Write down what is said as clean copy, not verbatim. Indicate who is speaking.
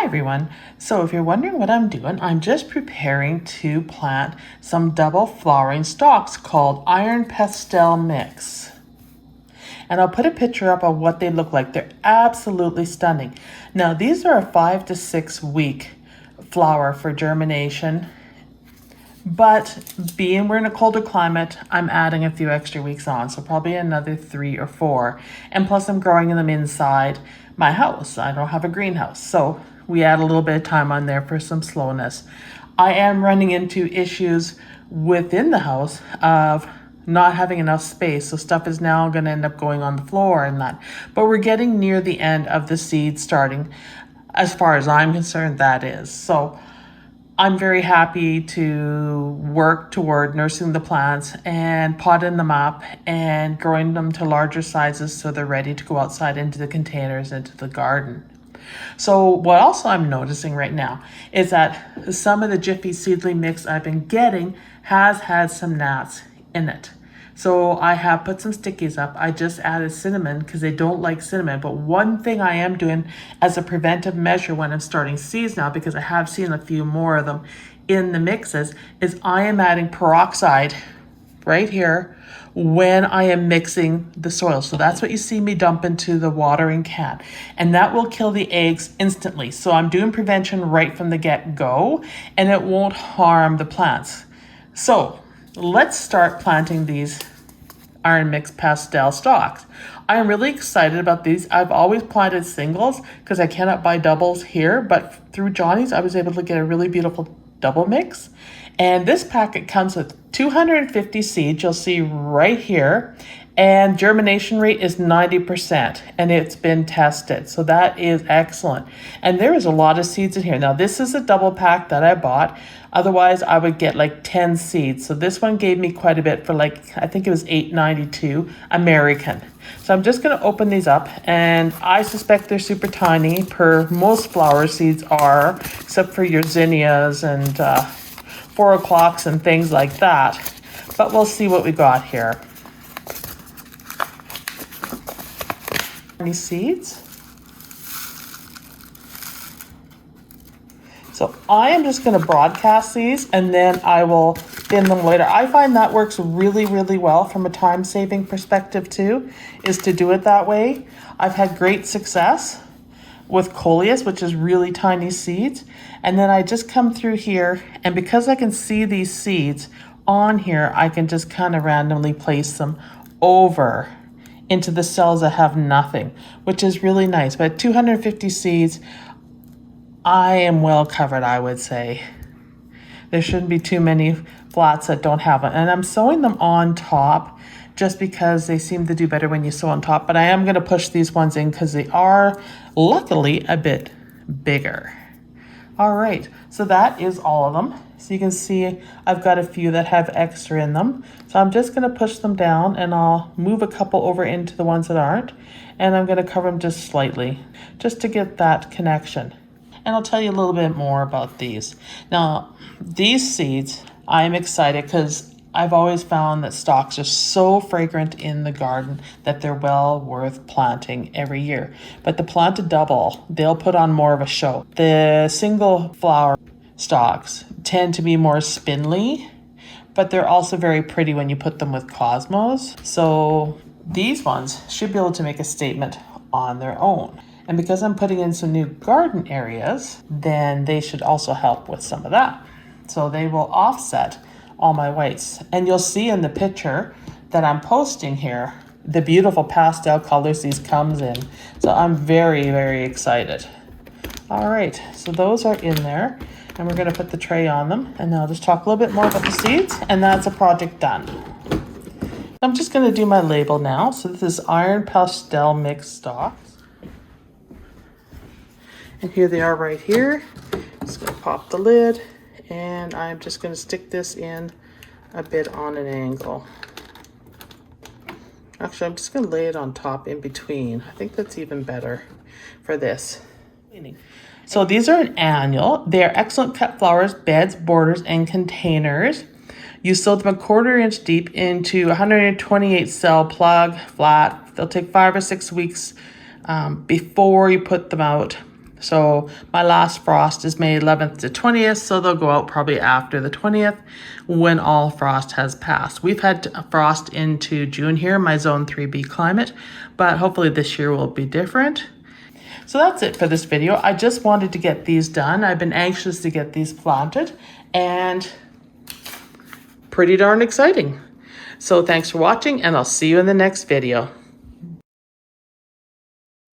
Speaker 1: everyone. So if you're wondering what I'm doing, I'm just preparing to plant some double flowering stalks called Iron Pastel Mix. And I'll put a picture up of what they look like. They're absolutely stunning. Now these are a 5 to 6 week flower for germination. But being we're in a colder climate, I'm adding a few extra weeks on. So probably another 3 or 4. And plus I'm growing them inside my house. I don't have a greenhouse. So we add a little bit of time on there for some slowness. I am running into issues within the house of not having enough space. So stuff is now going to end up going on the floor and that. But we're getting near the end of the seed starting. As far as I'm concerned, that is. So I'm very happy to work toward nursing the plants and potting them up and growing them to larger sizes so they're ready to go outside into the containers, into the garden. So what also I'm noticing right now is that some of the Jiffy seedling mix I've been getting has had some gnats in it. So I have put some stickies up. I just added cinnamon because they don't like cinnamon. But one thing I am doing as a preventive measure when I'm starting seeds now, because I have seen a few more of them in the mixes, is I am adding peroxide right here when I am mixing the soil. So that's what you see me dump into the watering can. And that will kill the eggs instantly. So I'm doing prevention right from the get-go, and it won't harm the plants. So let's start planting these Iron Mix Pastel stalks. I am really excited about these. I've always planted singles because I cannot buy doubles here, but through Johnny's I was able to get a really beautiful double mix. And this packet comes with 250 seeds, you'll see right here, and germination rate is 90%, and it's been tested. So that is excellent. And there is a lot of seeds in here. Now this is a double pack that I bought. Otherwise I would get like 10 seeds. So this one gave me quite a bit for I think it was $8.92 American. So I'm just gonna open these up, and I suspect they're super tiny per most flower seeds are, except for your zinnias and 4 o'clocks and things like that. But we'll see what we got here. Any seeds? So I am just going to broadcast these, and then I will bin them later. I find that works really, really well from a time-saving perspective too, is to do it that way. I've had great success with coleus, which is really tiny seeds. And then I just come through here, and because I can see these seeds on here, I can just kind of randomly place them over into the cells that have nothing, which is really nice. But 250 seeds, I am well covered, I would say. There shouldn't be too many flats that don't have it. And I'm sewing them on top just because they seem to do better when you sew on top. But I am going to push these ones in because they are luckily a bit bigger. All right, so that is all of them. So you can see I've got a few that have extra in them. So I'm just gonna push them down, and I'll move a couple over into the ones that aren't. And I'm gonna cover them just slightly, just to get that connection. And I'll tell you a little bit more about these. Now, these seeds, I'm excited because I've always found that stalks are so fragrant in the garden that they're well worth planting every year. But the planted double, they'll put on more of a show. The single flower stalks tend to be more spindly, but they're also very pretty when you put them with cosmos. So these ones should be able to make a statement on their own. And because I'm putting in some new garden areas, then they should also help with some of that. So they will offset all my whites. And you'll see in the picture that I'm posting here the beautiful pastel colors these comes in. So I'm very, very excited. All right, so those are in there, and we're gonna put the tray on them, and then I'll just talk a little bit more about the seeds, and that's a project done. I'm just gonna do my label now. So this is Iron Pastel Mix Stalks. And here they are right here. Just gonna pop the lid, and I'm just going to stick this in a bit on an angle. Actually, I'm just going to lay it on top in between. I think that's even better for this. So these are an annual. They are excellent cut flowers, beds, borders, and containers. You sew them 1/4 inch deep into 128 cell plug flat. They'll take 5 or 6 weeks before you put them out. So my last frost is May 11th to 20th, so they'll go out probably after the 20th when all frost has passed. We've had frost into June here, my zone 3B climate, but hopefully this year will be different. So that's it for this video. I just wanted to get these done. I've been anxious to get these planted and pretty darn exciting. So thanks for watching, and I'll see you in the next video.